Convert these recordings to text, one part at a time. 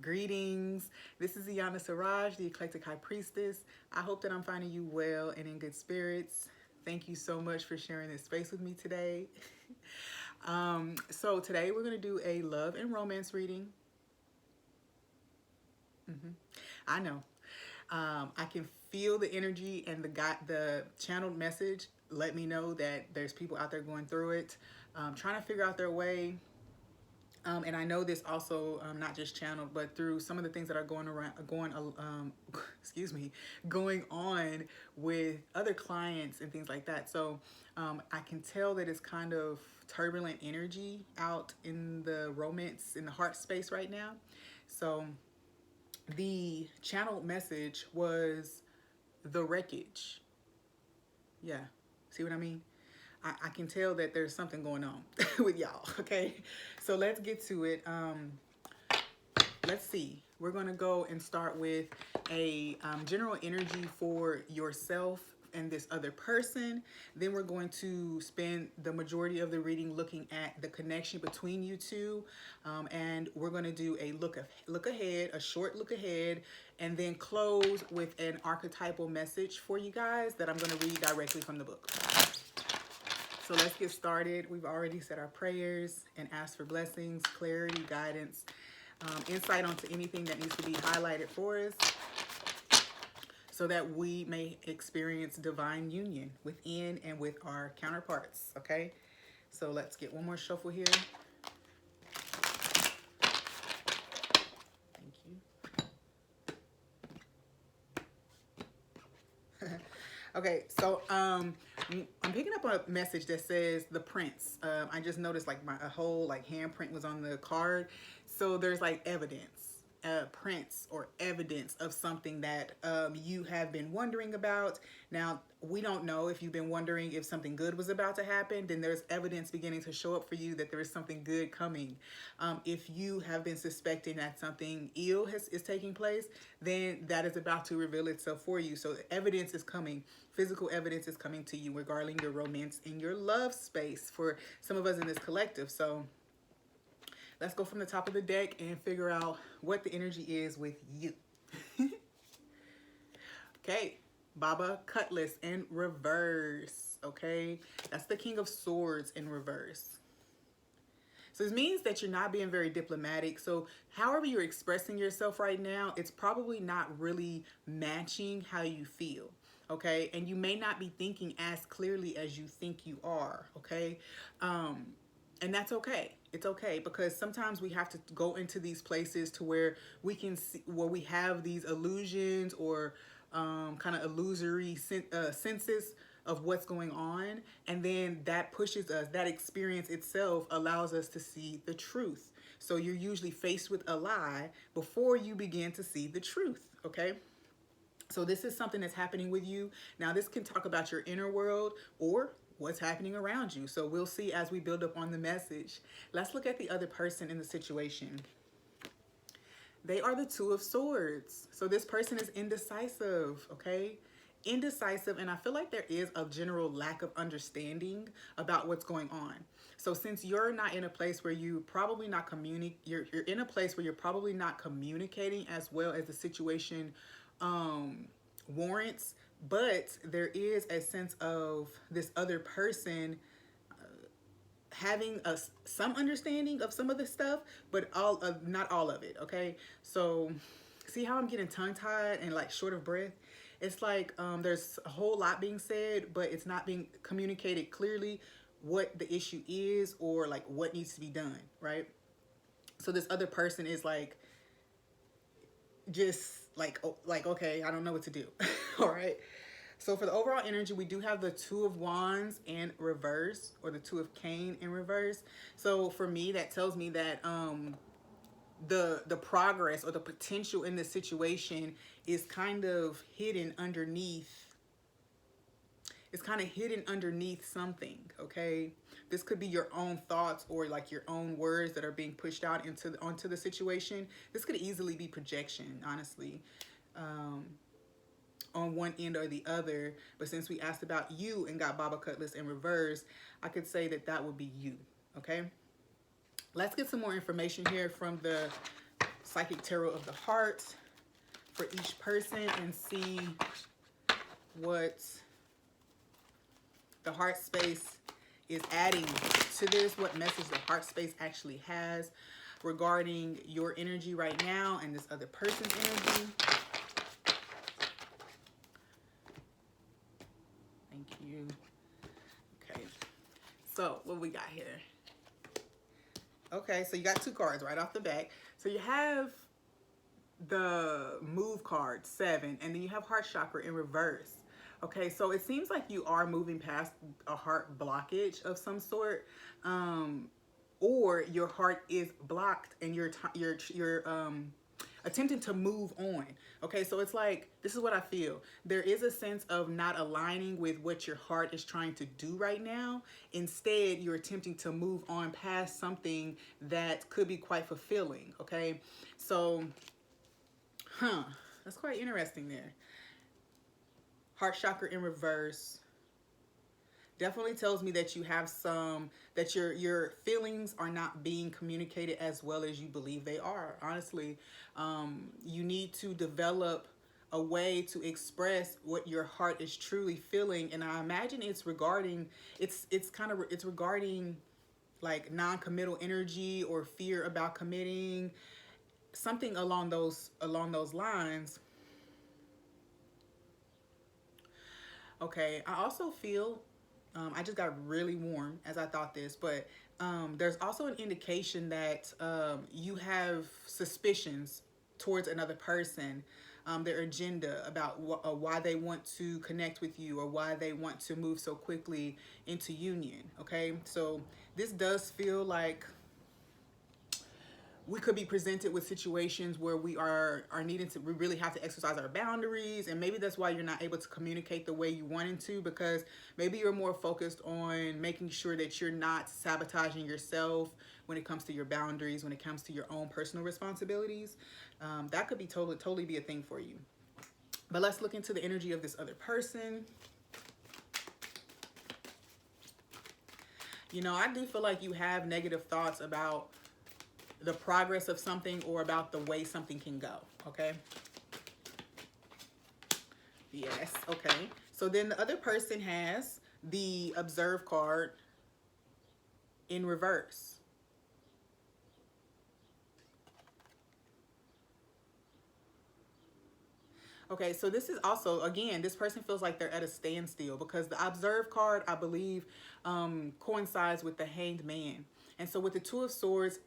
Greetings. This is IyandaSiraj, the Eclectic High Priestess. I hope that I'm finding you well and in good spirits. Thank you so much for sharing this space with me today. So today we're going to do a love and romance reading. I know. I can feel the energy and the channeled message. Let me know that there's people out there going through it, trying to figure out their way. And I know this also not just channeled, but through some of the things that are going on with other clients and things like that. So I can tell that it's kind of turbulent energy out in the romance, in the heart space right now. So the channeled message was the wreckage. Yeah, see what I mean? I can tell that there's something going on with y'all, okay? So let's get to it. Let's see. We're going to go and start with a general energy for yourself and this other person. Then we're going to spend the majority of the reading looking at the connection between you two. And we're going to do a look ahead, a short look ahead, and then close with an archetypal message for you guys that I'm going to read directly from the book. So let's get started. We've already said our prayers and asked for blessings, clarity, guidance, insight onto anything that needs to be highlighted for us so that we may experience divine union within and with our counterparts, okay? So let's get one more shuffle here. Thank you. Okay, so I'm picking up a message that says the prince. I just noticed like a whole like handprint was on the card. So there's like evidence, prints or evidence of something that you have been wondering about. Now, we don't know if you've been wondering if something good was about to happen, then there's evidence beginning to show up for you that there is something good coming. If you have been suspecting that something ill is taking place, then that is about to reveal itself for you. So evidence is coming. Physical evidence is coming to you regarding your romance in your love space for some of us in this collective. So let's go from the top of the deck and figure out what the energy is with you. Okay, Baba Cutlass in reverse, okay? That's the King of Swords in reverse. So this means that you're not being very diplomatic. So however you're expressing yourself right now, it's probably not really matching how you feel, okay? And you may not be thinking as clearly as you think you are, okay? And that's okay. It's okay, because sometimes we have to go into these places to where we can see, where we have these illusions or kind of illusory senses of what's going on, and then that pushes us, that experience itself allows us to see the truth. So you're usually faced with a lie before you begin to see the truth, okay? So this is something that's happening with you. Now this can talk about your inner world or what's happening around you. So we'll see as we build up on the message. Let's look at the other person in the situation. They are the Two of Swords. So this person is indecisive, okay? Indecisive, and I feel like there is a general lack of understanding about what's going on. So since you're not in a place where you probably not you're in a place where you're probably not communicating as well as the situation warrants, but there is a sense of this other person having some understanding of some of the stuff, but not all of it, okay? So see how I'm getting tongue-tied and like short of breath? It's like there's a whole lot being said, but it's not being communicated clearly what the issue is or like what needs to be done, right? So this other person is like, just like okay, I don't know what to do. All right. So for the overall energy, we do have the Two of Wands in reverse, or the Two of Cane in reverse. So for me, that tells me that the progress or the potential in this situation is kind of hidden underneath. It's kind of hidden underneath something, okay? This could be your own thoughts or like your own words that are being pushed out onto the situation. This could easily be projection, honestly, on one end or the other. But since we asked about you and got Baba Cutlass in reverse, I could say that would be you, okay? Let's get some more information here from the psychic tarot of the heart for each person and see what the heart space is adding to this, what message the heart space actually has regarding your energy right now and this other person's energy. Thank you. Okay, so what we got here? Okay, so you got 2 cards right off the bat. So you have the move card, 7, and then you have heart chakra in reverse. Okay, so it seems like you are moving past a heart blockage of some sort, or your heart is blocked and you're attempting to move on. Okay, so it's like, this is what I feel. There is a sense of not aligning with what your heart is trying to do right now. Instead, you're attempting to move on past something that could be quite fulfilling. Okay, so, that's quite interesting there. Heart chakra in reverse definitely tells me that you have that your feelings are not being communicated as well as you believe they are. Honestly, you need to develop a way to express what your heart is truly feeling, and I imagine it's regarding it's regarding like non-committal energy or fear about committing, something along those lines. Okay, I also feel, I just got really warm as I thought this, but there's also an indication that you have suspicions towards another person, their agenda about why they want to connect with you or why they want to move so quickly into union. Okay, so this does feel like we could be presented with situations where we really have to exercise our boundaries, and maybe that's why you're not able to communicate the way you wanted to, because maybe you're more focused on making sure that you're not sabotaging yourself when it comes to your boundaries, when it comes to your own personal responsibilities. That could be totally be a thing for you. But let's look into the energy of this other person. You know, I do feel like you have negative thoughts about the progress of something or about the way something can go. Okay. Yes. Okay. So then the other person has the observe card in reverse. Okay, so this is also, again, this person feels like they're at a standstill because the observe card, I believe, coincides with the hanged man. And so with the Two of Swords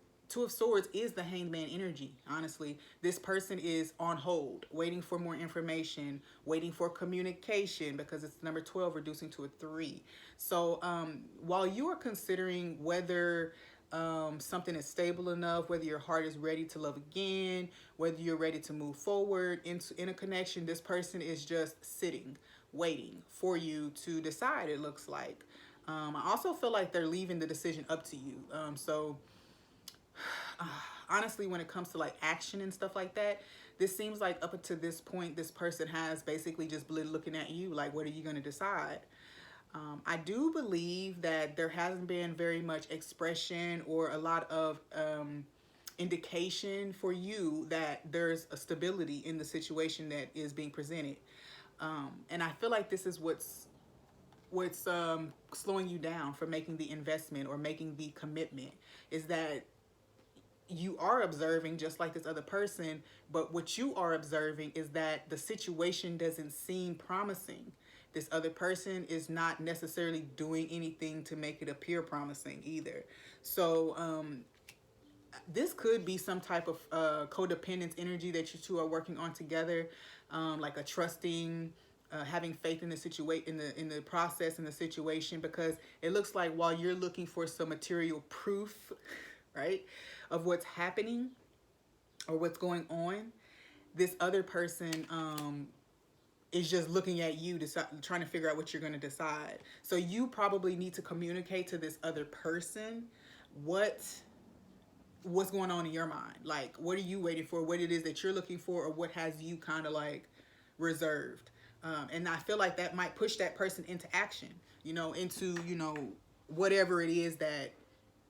is the hanged man energy. Honestly, this person is on hold, waiting for more information, waiting for communication, because it's number 12 reducing to a 3. So while you are considering whether something is stable enough, whether your heart is ready to love again, whether you're ready to move forward in a connection, this person is just sitting, waiting for you to decide, it looks like. I also feel like they're leaving the decision up to you. Honestly, when it comes to like action and stuff like that, this seems like up to this point, this person has basically just been looking at you like, what are you going to decide? I do believe that there hasn't been very much expression or a lot of indication for you that there's a stability in the situation that is being presented. And I feel like this is what's slowing you down from making the investment or making the commitment, is that you are observing just like this other person, but what you are observing is that the situation doesn't seem promising. This other person is not necessarily doing anything to make it appear promising either. So this could be some type of codependence energy that you two are working on together, like a trusting, having faith in the situation, in the process, in the situation, because it looks like while you're looking for some material proof, right, of what's happening or what's going on, this other person is just looking at you, trying to figure out what you're going to decide. So you probably need to communicate to this other person what's going on in your mind. Like, what are you waiting for? What it is that you're looking for, or what has you kind of like reserved? And I feel like that might push that person into action, into, whatever it is that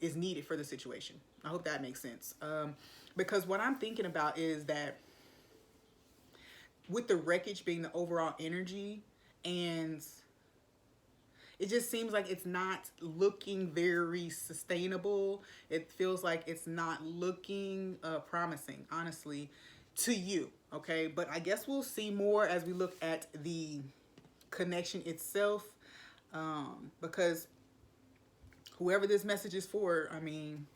is needed for the situation. I hope that makes sense. Because what I'm thinking about is that with the wreckage being the overall energy, and it just seems like it's not looking very sustainable. It feels like it's not looking promising, honestly, to you. Okay, but I guess we'll see more as we look at the connection itself, because whoever this message is for, I mean,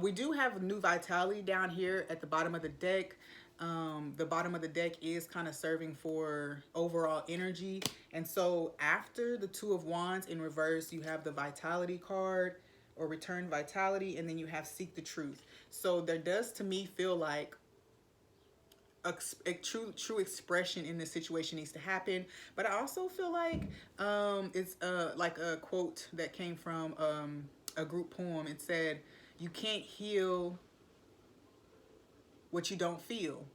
we do have new vitality down here at the bottom of the deck. The bottom of the deck is kind of serving for overall energy. And so after the Two of Wands in reverse, you have the Vitality card, or Return Vitality, and then you have Seek the Truth. So there does, to me, feel like a true expression in this situation needs to happen. But I also feel like it's like a quote that came from a group poem. It said, "You can't heal what you don't feel."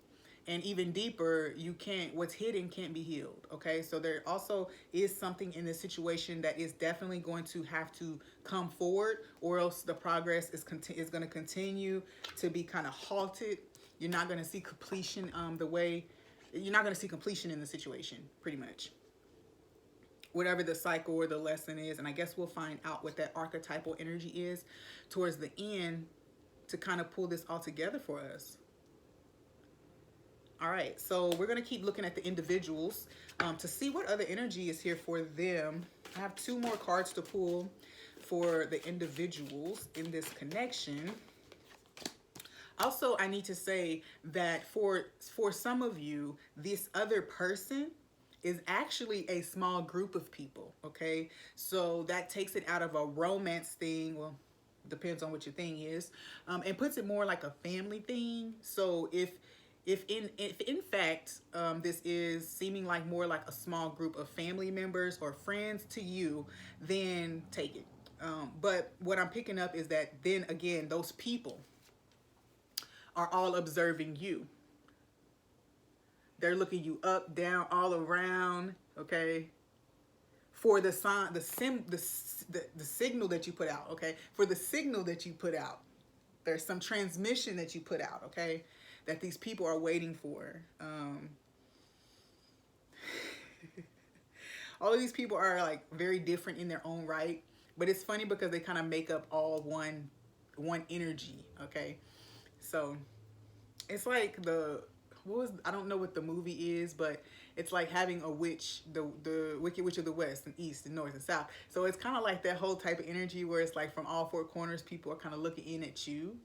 And even deeper, you can't, what's hidden can't be healed. Okay, so there also is something in this situation that is definitely going to have to come forward, or else the progress is going to continue to be kind of halted. You're not going to see completion you're not going to see completion in the situation, pretty much. Whatever the cycle or the lesson is, and I guess we'll find out what that archetypal energy is towards the end to kind of pull this all together for us. All right, so we're going to keep looking at the individuals to see what other energy is here for them. I have 2 more cards to pull for the individuals in this connection. Also, I need to say that for some of you, this other person is actually a small group of people, okay? So that takes it out of a romance thing, well, depends on what your thing is, and puts it more like a family thing. So if in fact this is seeming like more like a small group of family members or friends to you, then take it. But what I'm picking up is that then again, those people are all observing you. They're looking you up, down, all around, okay? For the sign, the signal that you put out, okay? For the signal that you put out. There's some transmission that you put out, okay? That these people are waiting for. All of these people are like very different in their own right, but it's funny because they kind of make up all one energy, okay? So it's like I don't know what the movie is, but it's like having a witch, the Wicked Witch of the West and East and North and South. So it's kind of like that whole type of energy where it's like from all 4 corners, people are kind of looking in at you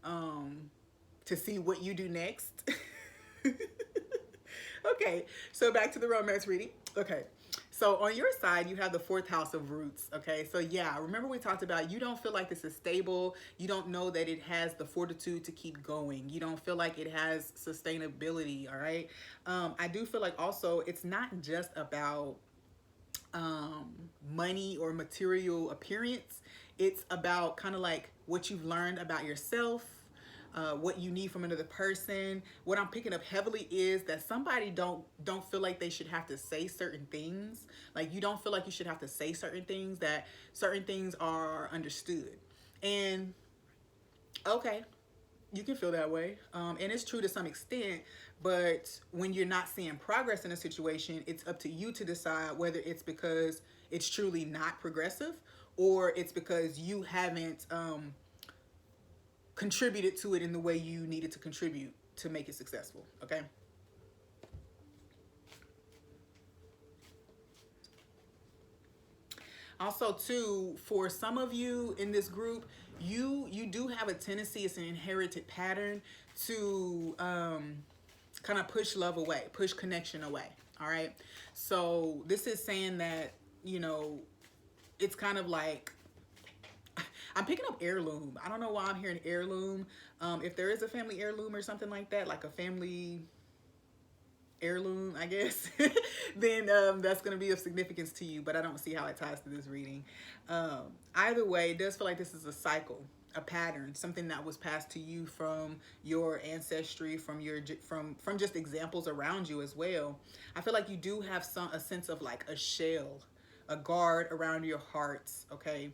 to see what you do next. Okay, so back to the romance reading. Okay, so on your side, you have the 4th house of roots. Okay, so yeah, remember we talked about you don't feel like this is stable. You don't know that it has the fortitude to keep going. You don't feel like it has sustainability, all right? I do feel like also it's not just about money or material appearance. It's about kind of like what you've learned about yourself, what you need from another person. What I'm picking up heavily is that somebody don't feel like they should have to say certain things. Like you don't feel like you should have to say certain things, that certain things are understood. And okay, you can feel that way. And it's true to some extent, but when you're not seeing progress in a situation, it's up to you to decide whether it's because it's truly not progressive, or it's because you haven't contributed to it in the way you needed to contribute to make it successful, okay? Also, too, for some of you in this group, you do have a tendency, it's an inherited pattern to kind of push love away, push connection away, all right? So this is saying that, you know, it's kind of like, I'm picking up heirloom. I don't know why I'm hearing heirloom. If there is a family heirloom or something like that, like a family heirloom, I guess, then that's going to be of significance to you, but I don't see how it ties to this reading. Either way, it does feel like this is a cycle, a pattern, something that was passed to you from your ancestry, from just examples around you as well. I feel like you do have a sense of like a shell, a guard around your hearts, okay?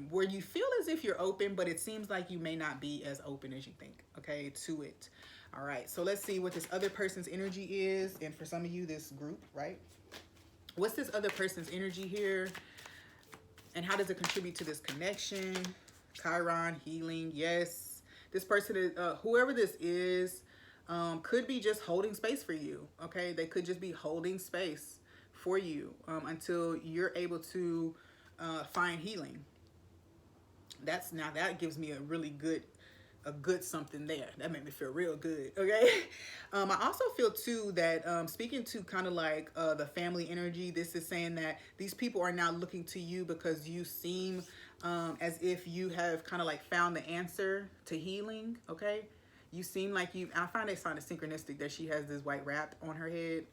where you feel as if you're open, but it seems like you may not be as open as you think, okay, to it. All right, so let's see what this other person's energy is. And for some of you, this group, right? What's this other person's energy here? And how does it contribute to this connection? Chiron, healing, yes. This person is, whoever this is, could be just holding space for you, okay? They could just be holding space for you until you're able to find healing. Now that gives me a really good something there. That made me feel real good, okay? I also feel too that speaking to kind of like the family energy, this is saying that these people are now looking to you because you seem as if you have kind of like found the answer to healing, okay? You seem like I find it kind of synchronistic that she has this white wrap on her head.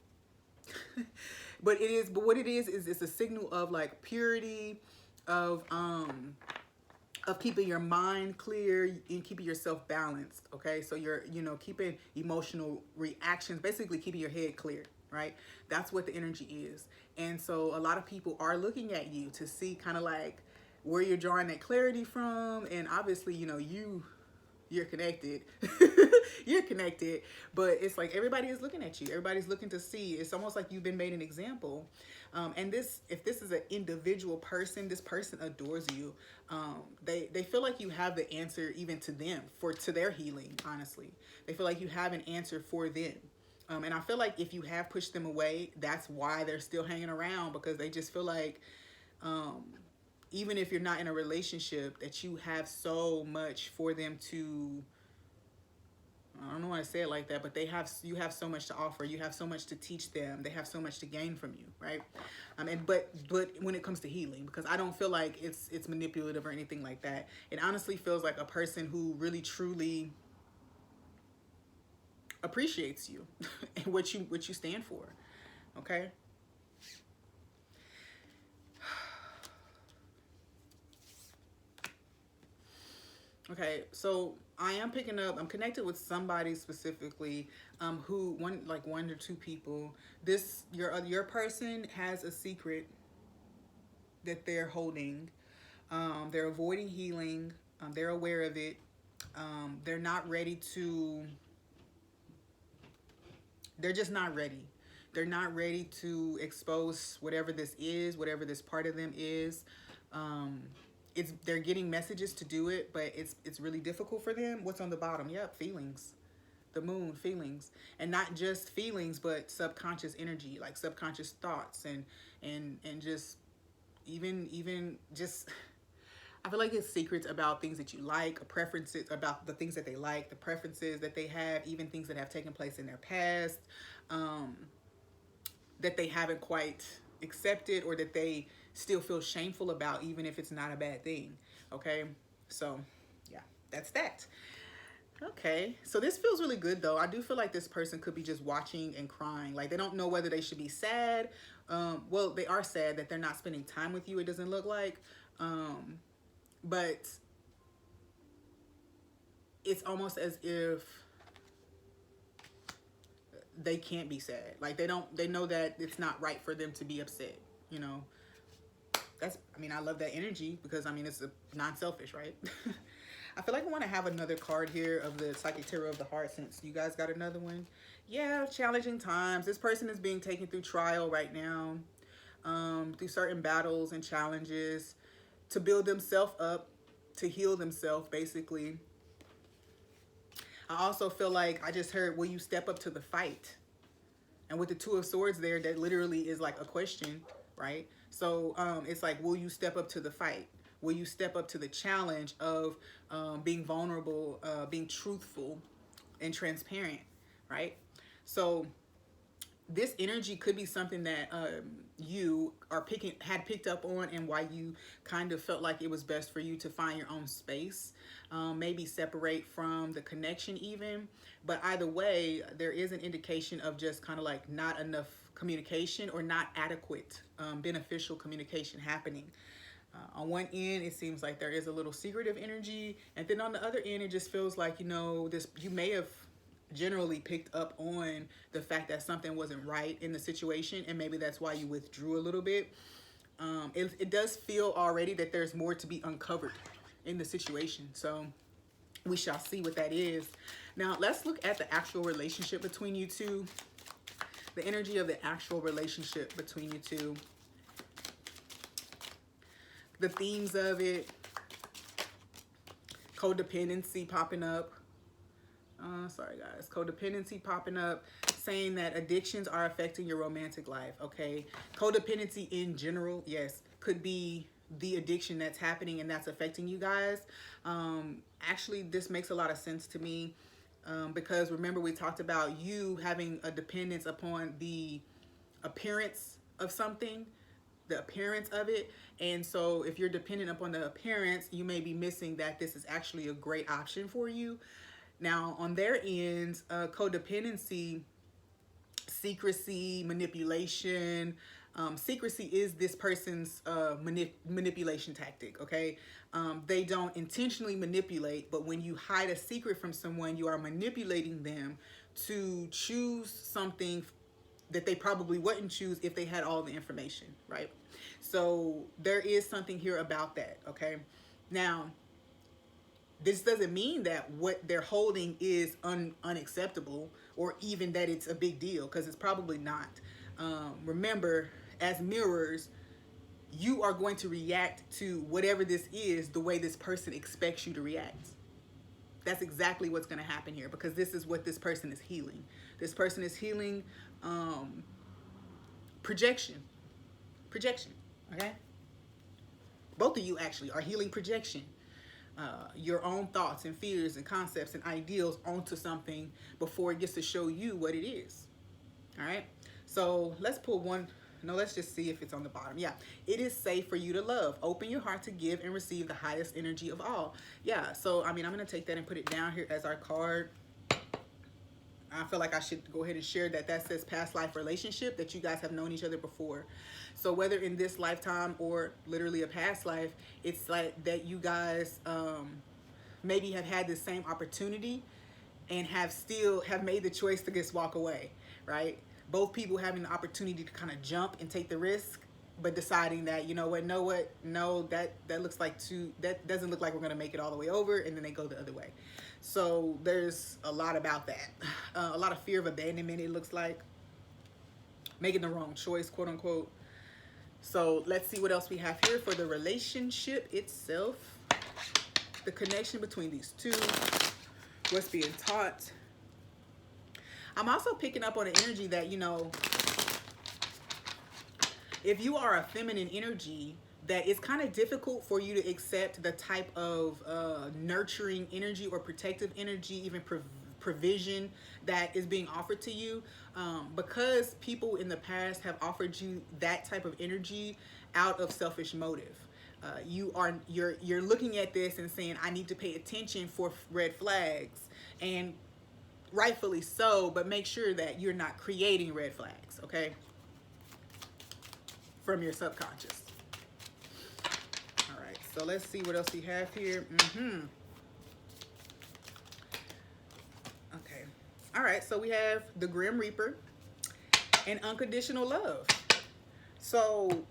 But what it is it's a signal of like purity, of keeping your mind clear and keeping yourself balanced, okay? So you're, keeping emotional reactions, basically keeping your head clear, right? That's what the energy is. And so a lot of people are looking at you to see kind of like where you're drawing that clarity from. And obviously, you're connected. You're connected, but it's like everybody is looking at you. Everybody's looking to see. It's almost like you've been made an example. And if this is an individual person, this person adores you. They feel like you have the answer even to them, to their healing, honestly. They feel like you have an answer for them. And I feel like if you have pushed them away, that's why they're still hanging around, because they just feel like, even if you're not in a relationship, that you have so much for them to, I don't know why I say it like that, but you have so much to offer. You have so much to teach them. They have so much to gain from you, right? But when it comes to healing, because I don't feel like it's manipulative or anything like that. It honestly feels like a person who really truly appreciates you and what you stand for, okay? Okay, so I'm connected with somebody specifically, one or two people. Your person has a secret that they're holding. They're avoiding healing. They're aware of it. They're not ready to. They're just not ready. They're not ready to expose whatever this is, whatever this part of them is. They're getting messages to do it, but it's really difficult for them. What's on the bottom? Yep, feelings. The moon, feelings. And not just feelings, but subconscious energy, like subconscious thoughts and just even just I feel like it's secrets about things that you like, preferences about the things that they like, the preferences that they have, even things that have taken place in their past, that they haven't quite accepted, or that they still feel shameful about, even if it's not a bad thing. Okay, so yeah, that's that. Okay, so this feels really good though. I do feel like this person could be just watching and crying. Like they don't know whether they should be sad. Well, they are sad that they're not spending time with you, it doesn't look like. But it's almost as if they can't be sad. Like they know that it's not right for them to be upset, I love that energy, because it's a non-selfish, right? I feel like I want to have another card here of the Psychic Tarot of the Heart, since you guys got another one. Yeah, challenging times. This person is being taken through trial right now, through certain battles and challenges to build themselves up, to heal themselves, basically. I also feel like I just heard, will you step up to the fight? And with the Two of Swords there, that literally is like a question, right? So it's like, will you step up to the fight? Will you step up to the challenge of being vulnerable, being truthful and transparent, right? So this energy could be something that you had picked up on, and why you kind of felt like it was best for you to find your own space, maybe separate from the connection even. But either way, there is an indication of just kind of like not enough communication, or not adequate beneficial communication happening. On one end, it seems like there is a little secretive energy, and then on the other end, it just feels like, you may have generally picked up on the fact that something wasn't right in the situation, and maybe that's why you withdrew a little bit. It does feel already that there's more to be uncovered in the situation. So we shall see what that is. Now let's look at the actual relationship between you two. The energy of the actual relationship between you two. The themes of it. Codependency popping up. Sorry guys. Codependency popping up. Saying that addictions are affecting your romantic life. Okay. Codependency in general, yes, could be the addiction that's happening and that's affecting you guys. Actually, this makes a lot of sense to me. Because remember, we talked about you having a dependence upon the appearance of something, the appearance of it. And so if you're dependent upon the appearance, you may be missing that this is actually a great option for you. Now, on their end, codependency, secrecy, manipulation. Secrecy is this person's manipulation tactic, okay? They don't intentionally manipulate, but when you hide a secret from someone, you are manipulating them to choose something that they probably wouldn't choose if they had all the information, right? So there is something here about that, okay? Now, this doesn't mean that what they're holding is unacceptable or even that it's a big deal, because it's probably not. Remember, as mirrors, you are going to react to whatever this is the way this person expects you to react. That's exactly what's going to happen here, because this is what this person is healing. This person is healing projection. Projection, okay? Both of you actually are healing projection. Your own thoughts and fears and concepts and ideals onto something before it gets to show you what it is. All right. So let's pull one. No, let's just see if it's on the bottom. Yeah. It is safe for you to love. Open your heart to give and receive the highest energy of all. Yeah. So, I mean, I'm going to take that and put it down here as our card. I feel like I should go ahead and share that. That says past life relationship, that you guys have known each other before. So whether in this lifetime or literally a past life, it's like that you guys maybe have had the same opportunity and have made the choice to just walk away, right? Both people having the opportunity to kind of jump and take the risk, but deciding that, you know what, no, that looks like that doesn't look like we're going to make it all the way over, and then they go the other way. So there's a lot about that. A lot of fear of abandonment, it looks like. Making the wrong choice, quote unquote. So let's see what else we have here for the relationship itself. The connection between these two. What's being taught. I'm also picking up on the energy that, you know, if you are a feminine energy, that it's kind of difficult for you to accept the type of nurturing energy or protective energy, even provision that is being offered to you, because people in the past have offered you that type of energy out of selfish motive. You're looking at this and saying, I need to pay attention for red flags, and rightfully so, but make sure that you're not creating red flags, okay, from your subconscious. All right, so let's see what else we have here. Okay, all right, so we have the Grim Reaper and unconditional love. So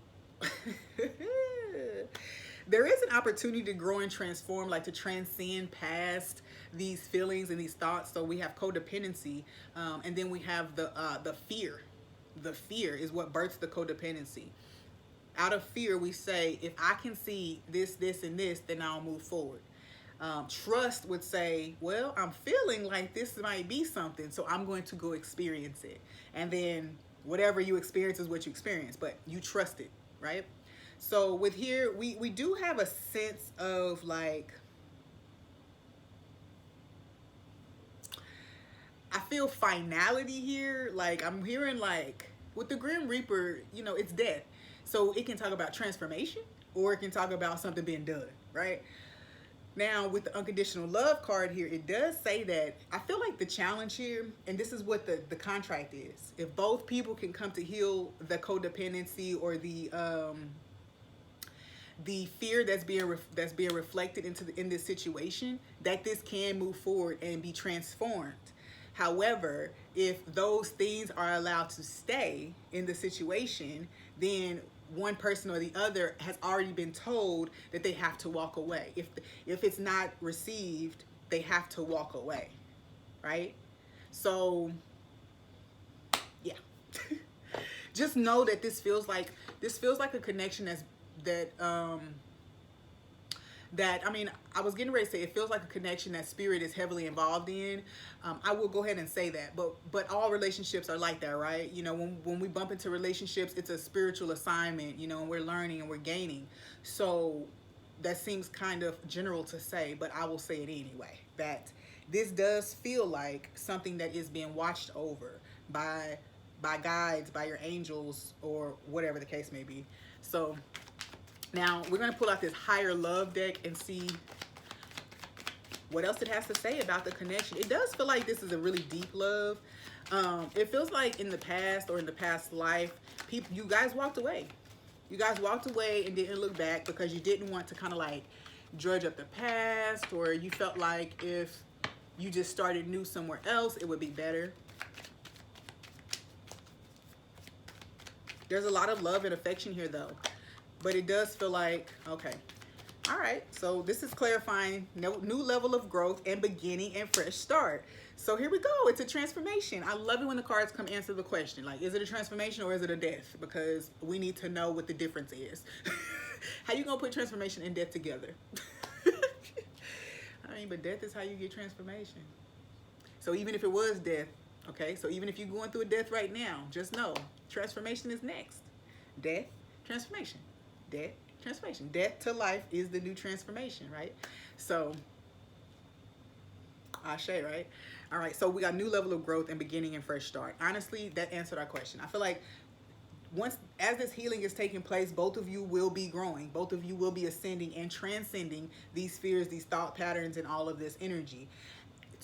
there is an opportunity to grow and transform, like to transcend past these feelings and these thoughts. So we have codependency, and then we have the fear. The fear is what births the codependency. Out of fear, we say, if I can see this, this, and this, then I'll move forward. Trust would say, well, I'm feeling like this might be something, so I'm going to go experience it. And then whatever you experience is what you experience, but you trust it, right? So with here, we do have a sense of like, I feel finality here. Like I'm hearing like with the Grim Reaper, you know, it's death. So it can talk about transformation or it can talk about something being done, right? Now with the unconditional love card here, it does say that I feel like the challenge here, and this is what the contract is. If both people can come to heal the codependency or the fear that's being reflected in this situation, that this can move forward and be transformed. However, if those things are allowed to stay in the situation, then one person or the other has already been told that they have to walk away. If it's not received, they have to walk away, right? So yeah. Just know that this feels like a connection that I mean, I was getting ready to say it feels like a connection that spirit is heavily involved in. I will go ahead and say that, but all relationships are like that, right? You know, when we bump into relationships, it's a spiritual assignment, you know, and we're learning and we're gaining. So that seems kind of general to say, but I will say it anyway, that this does feel like something that is being watched over by guides, by your angels, or whatever the case may be. So now we're going to pull out this higher love deck and see what else it has to say about the connection. It does feel like this is a really deep love. It feels like in the past or in the past life, you guys walked away. You guys walked away and didn't look back because you didn't want to kind of like drudge up the past, or you felt like if you just started new somewhere else, it would be better. There's a lot of love and affection here though, but it does feel like, okay, all right, so this is clarifying new level of growth and beginning and fresh start. So here we go. It's a transformation. I love it when the cards come answer the question. Like, is it a transformation or is it a death? Because we need to know what the difference is. How you gonna put transformation and death together? I mean, but death is how you get transformation. So even if it was death, okay, so even if you're going through a death right now, just know transformation is next. Death, transformation. Death, transformation. Death to life is the new transformation, right? So, Ashe, right? All right, so we got new level of growth and beginning and fresh start. Honestly, that answered our question. I feel like as this healing is taking place, both of you will be growing. Both of you will be ascending and transcending these fears, these thought patterns, and all of this energy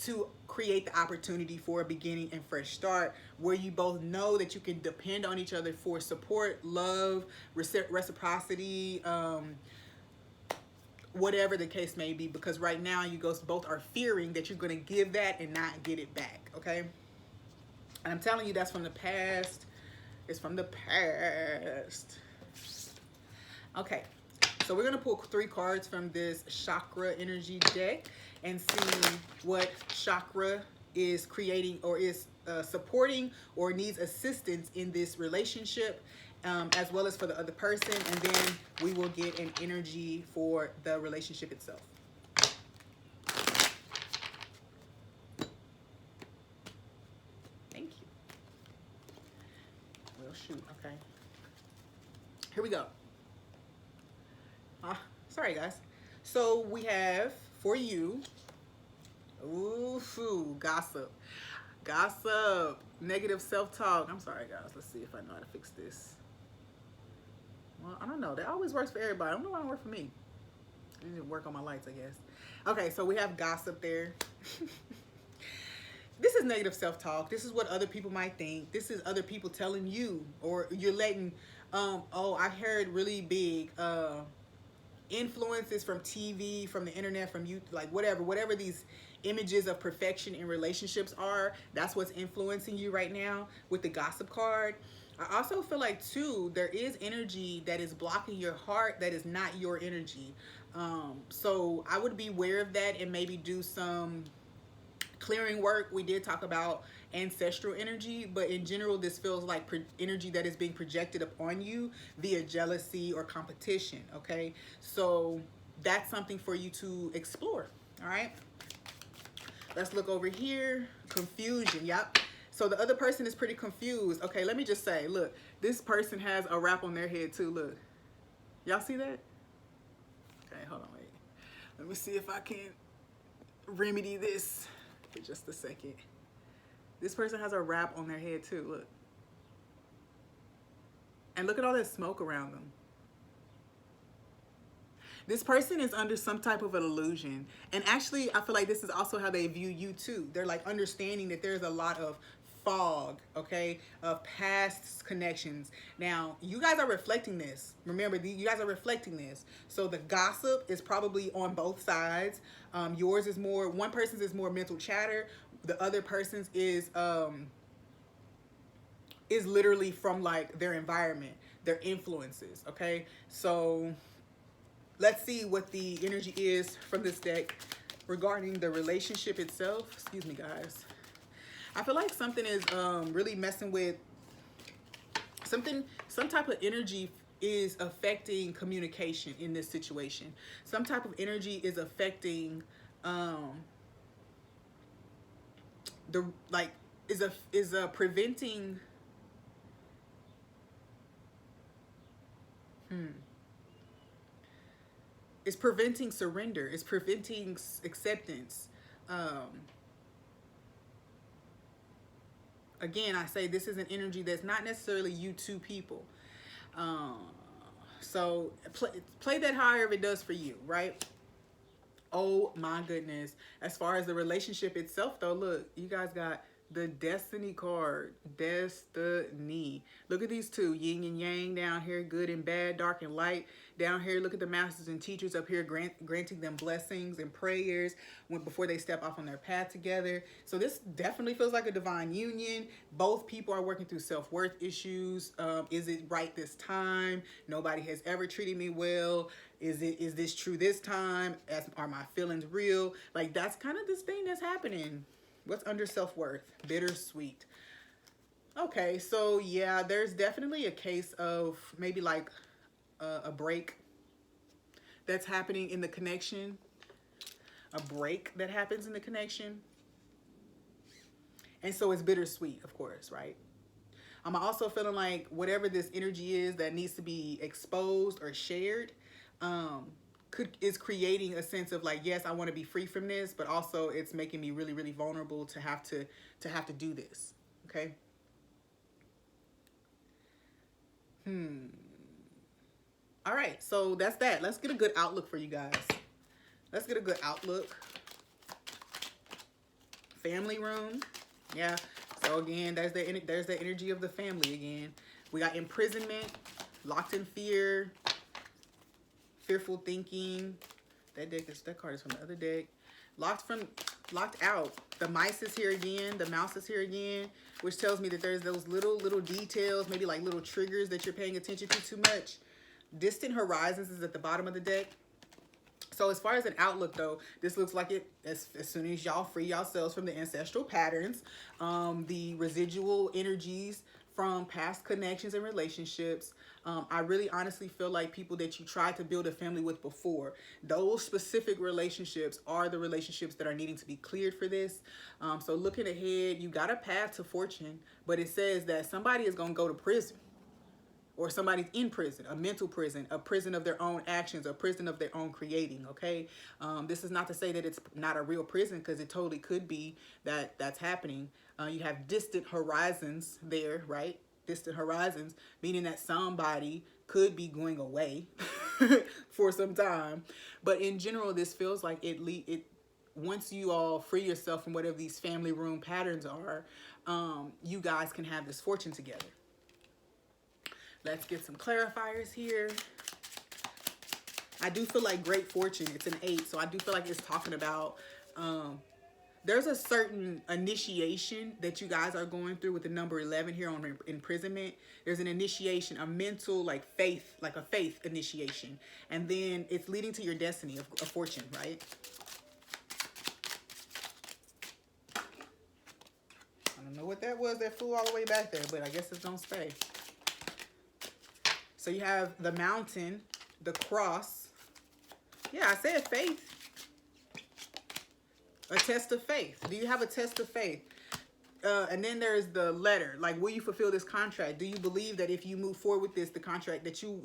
to create the opportunity for a beginning and fresh start where you both know that you can depend on each other for support, love, reciprocity, whatever the case may be, because right now you both are fearing that you're going to give that and not get it back, okay? And I'm telling you, that's from the past. It's from the past. Okay, so we're going to pull 3 cards from this chakra energy deck and see what chakra is creating or is supporting or needs assistance in this relationship, as well as for the other person, and then we will get an energy for the relationship itself. Thank you. Well, shoot, okay. Here we go. Sorry, guys. So we have for you, ooh, gossip. Gossip, negative self-talk. I'm sorry, guys. Let's see if I know how to fix this. Well, I don't know. That always works for everybody. I don't know why it worked for me. I need to work on my lights, I guess. Okay, so we have gossip there. This is negative self-talk. This is what other people might think. This is other people telling you, or you're letting, oh, I heard really big influences from TV, from the internet, from you, like whatever these images of perfection in relationships are, that's what's influencing you right now with the gossip card. I also feel like too, there is energy that is blocking your heart that is not your energy. So I would be aware of that and maybe do some clearing work. We did talk about ancestral energy, but in general, this feels like energy that is being projected upon you via jealousy or competition, okay? So that's something for you to explore, all right? Let's look over here. Confusion, yep. So the other person is pretty confused. Okay, let me just say, look, this person has a wrap on their head too, look. Y'all see that? Okay, hold on, wait. Let me see if I can remedy this for just a second. This person has a wrap on their head too, look. And look at all that smoke around them. This person is under some type of an illusion. And actually, I feel like this is also how they view you too. They're like understanding that there's a lot of fog, okay, of past connections. Now, you guys are reflecting this. Remember, you guys are reflecting this. So the gossip is probably on both sides. Yours is more, one person's is more mental chatter. The other person's is literally from like their environment. their influences. Okay, so let's see what the energy is from this deck regarding the relationship itself. Excuse me, guys. I feel like something is really messing with something. Some type of energy is affecting communication in this situation. Some type of energy is affecting the like is preventing it's preventing surrender. It's preventing acceptance. Again, I say this is an energy that's not necessarily you two people. So play that however it does for you, right? Oh my goodness. As far as the relationship itself though, look, you guys got the Destiny card. Destiny. Look at these two, yin and yang down here, good and bad, dark and light. Down here, look at the masters and teachers up here granting them blessings and prayers before they step off on their path together. So this definitely feels like a divine union. Both people are working through self-worth issues. Is it right this time? Nobody has ever treated me well. Is this true this time? Are my feelings real? Like, that's kind of this thing that's happening. What's under self-worth? Bittersweet. Okay, so yeah, there's definitely a case of maybe like a break that's happening in the connection. A break that happens in the connection. And so it's bittersweet, of course, right? I'm also feeling like whatever this energy is that needs to be exposed or shared, is creating a sense of like, yes, I want to be free from this, but also it's making me really, really vulnerable to have to do this. Okay. All right, so that's that. Let's get a good outlook for you guys. Let's get a good outlook. Family room. Yeah. So again, there's the energy of the family again. We got imprisonment, locked in fear, fearful thinking. That card is from the other deck. Locked out. The mice is here again. The mouse is here again, which tells me that there's those little details, maybe like little triggers that you're paying attention to too much. Distant horizons is at the bottom of the deck. So as far as an outlook though, this looks like it as soon as y'all free yourselves from the ancestral patterns, the residual energies from past connections and relationships. I really honestly feel like people that you tried to build a family with before, those specific relationships are the relationships that are needing to be cleared for this. So looking ahead, you got a path to fortune, but it says that somebody is going to go to prison. Or somebody's in prison, a mental prison, a prison of their own actions, a prison of their own creating, okay? This is not to say that it's not a real prison, because it totally could be that that's happening. You have distant horizons there, right? Distant horizons, meaning that somebody could be going away for some time. But in general, this feels like once you all free yourself from whatever these family room patterns are, you guys can have this fortune together. Let's get some clarifiers here. I do feel like great fortune. It's an 8, so I do feel like it's talking about there's a certain initiation that you guys are going through with the number 11 here on imprisonment. There's an initiation, a mental like faith, like a faith initiation. And then it's leading to your destiny of fortune, right? I don't know what that was that flew all the way back there, but I guess it's gonna stay. So you have the mountain, the cross. Yeah, I said faith. A test of faith. Do you have a test of faith? And then there's the letter. Like, will you fulfill this contract? Do you believe that if you move forward with this, the contract, that you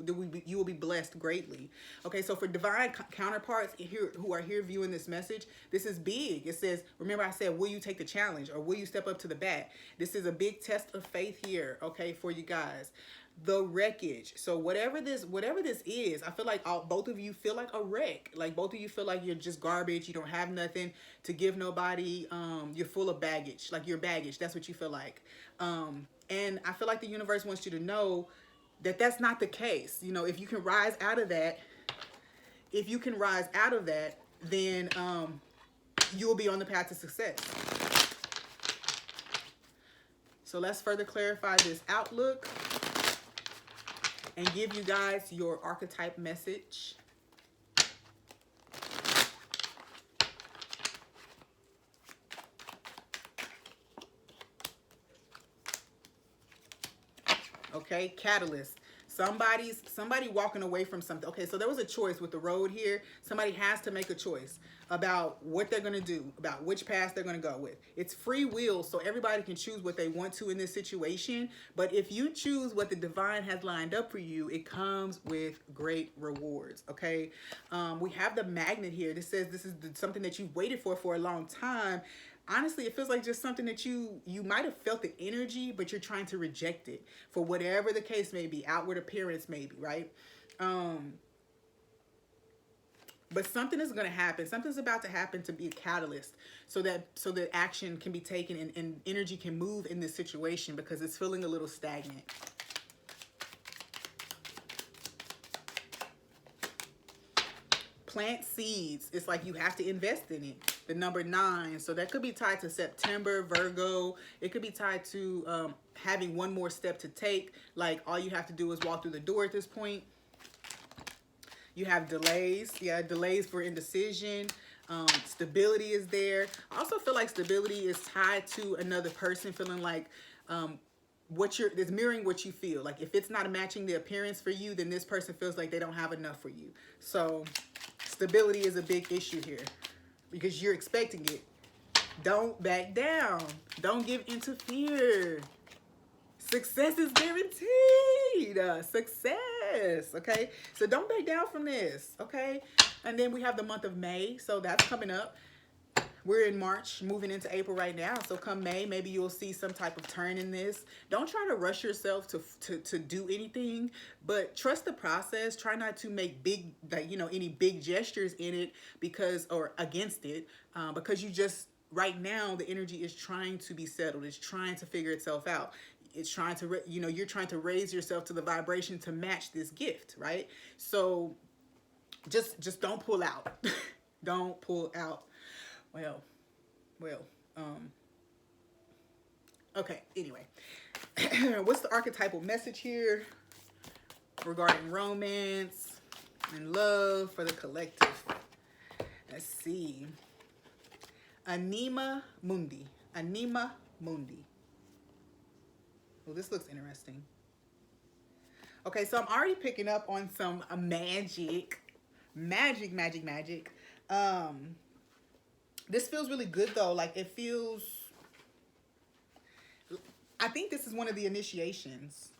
will be blessed greatly? Okay, so for divine counterparts here who are here viewing this message, this is big. It says, remember I said, will you take the challenge, or will you step up to the bat? This is a big test of faith here, okay, for you guys. The wreckage. So whatever this is, I feel like both of you feel like a wreck. Like both of you feel like you're just garbage. You don't have nothing to give nobody. You're full of baggage. Like you're baggage. That's what you feel like. And I feel like the universe wants you to know that that's not the case. You know, if you can rise out of that, then you will be on the path to success. So let's further clarify this outlook. and give you guys your archetype message. Okay, catalyst. Somebody walking away from something. Okay, so there was a choice with the road here. Somebody has to make a choice about what they're going to do, about which path they're going to go with. It's free will, so everybody can choose what they want to in this situation. But if you choose what the divine has lined up for you, it comes with great rewards. Okay, we have the magnet here. This says this is something that you've waited for a long time. Honestly, it feels like just something that you might have felt the energy, but you're trying to reject it for whatever the case may be, outward appearance maybe, right? But something is going to happen. Something's about to happen to be a catalyst so that action can be taken and energy can move in this situation because it's feeling a little stagnant. Plant seeds. It's like you have to invest in it. The number 9. So that could be tied to September, Virgo. It could be tied to having one more step to take. Like all you have to do is walk through the door at this point. You have delays. Yeah, delays for indecision. Stability is there. I also feel like stability is tied to another person feeling like it's mirroring what you feel. Like if it's not matching the appearance for you, then this person feels like they don't have enough for you. So stability is a big issue here because you're expecting it. Don't back down. Don't give in to fear. Success is guaranteed. Success. Okay. So don't back down from this. Okay. And then we have the month of May. So that's coming up. We're in March, moving into April right now. So come May, maybe you'll see some type of turn in this. Don't try to rush yourself to do anything, but trust the process. Try not to make any big gestures in it or against it, because you just, right now, the energy is trying to be settled. It's trying to figure itself out. It's trying to, you're trying to raise yourself to the vibration to match this gift, right? So just don't pull out. Don't pull out. Okay, anyway. What's the archetypal message here regarding romance and love for the collective? Let's see. Anima Mundi. Anima Mundi. Well, this looks interesting. Okay, so I'm already picking up on some magic. This feels really good though. Like it feels, I think this is one of the initiations.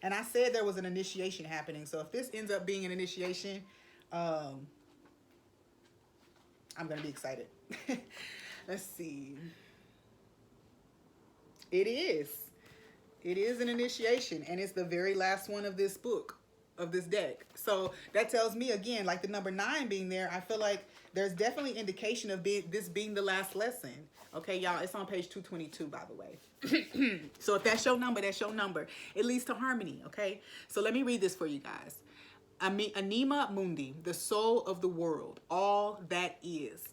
And I said there was an initiation happening. So if this ends up being an initiation, I'm going to be excited. Let's see. It is an initiation, and it's the very last one of this book, of this deck. So that tells me, again, like the number 9 being there, I feel like there's definitely indication of this being the last lesson. Okay, y'all, it's on page 222, by the way. So if that's your number, that's your number. It leads to harmony, okay? So let me read this for you guys. Anima Mundi, the soul of the world, all that is.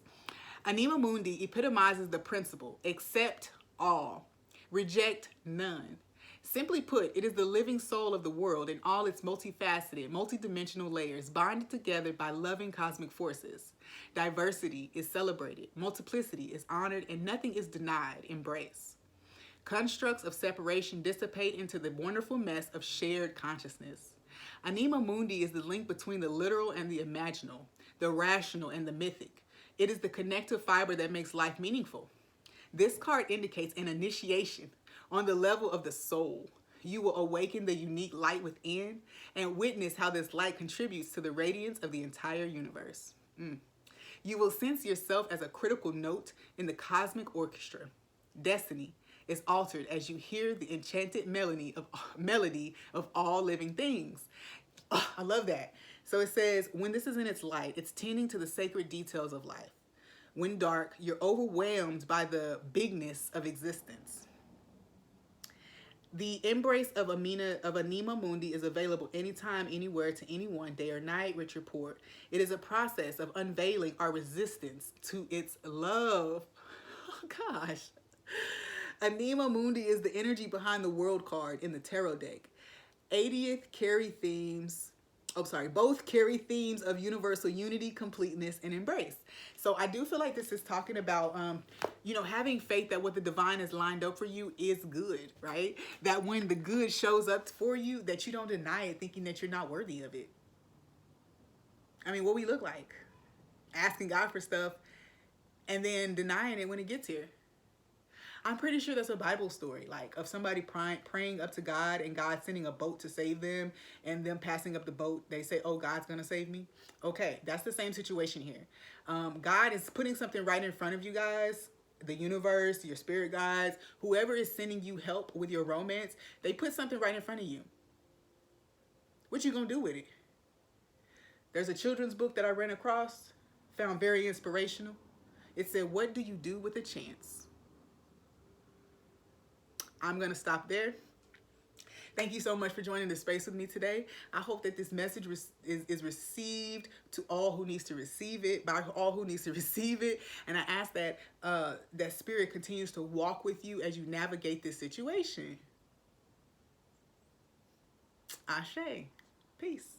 Anima Mundi epitomizes the principle, accept all, reject none. Simply put, it is the living soul of the world in all its multifaceted, multidimensional layers, bonded together by loving cosmic forces. Diversity is celebrated, multiplicity is honored, and nothing is denied. Embrace. Constructs of separation dissipate into the wonderful mess of shared consciousness. Anima Mundi is the link between the literal and the imaginal, the rational and the mythic. It is the connective fiber that makes life meaningful. This card indicates an initiation on the level of the soul. You will awaken the unique light within and witness how this light contributes to the radiance of the entire universe. You will sense yourself as a critical note in the cosmic orchestra. Destiny is altered as you hear the enchanted melody of all living things. Oh, I love that. So it says, when this is in its light, it's tending to the sacred details of life. When dark, you're overwhelmed by the bigness of existence. The embrace of Anima Mundi is available anytime, anywhere, to anyone, day or night. Rich report. It is a process of unveiling our resistance to its love. Oh, gosh. Anima Mundi is the energy behind the world card in the tarot deck. 80th carry themes. Oh, sorry. Both carry themes of universal unity, completeness, and embrace. So I do feel like this is talking about, you know, having faith that what the divine has lined up for you is good, right? That when the good shows up for you, that you don't deny it, thinking that you're not worthy of it. I mean, what we look like, asking God for stuff and then denying it when it gets here. I'm pretty sure that's a Bible story, like of somebody praying up to God and God sending a boat to save them, and them passing up the boat. They say, oh, God's going to save me. Okay, that's the same situation here. God is putting something right in front of you guys. The universe, your spirit guides, whoever is sending you help with your romance, they put something right in front of you. What you going to do with it? There's a children's book that I ran across, found very inspirational. It said, what do you do with a chance? I'm going to stop there. Thank you so much for joining the space with me today. I hope that this message is received to all who needs to receive it, by all who needs to receive it. And I ask that that spirit continues to walk with you as you navigate this situation. Ashe. Peace.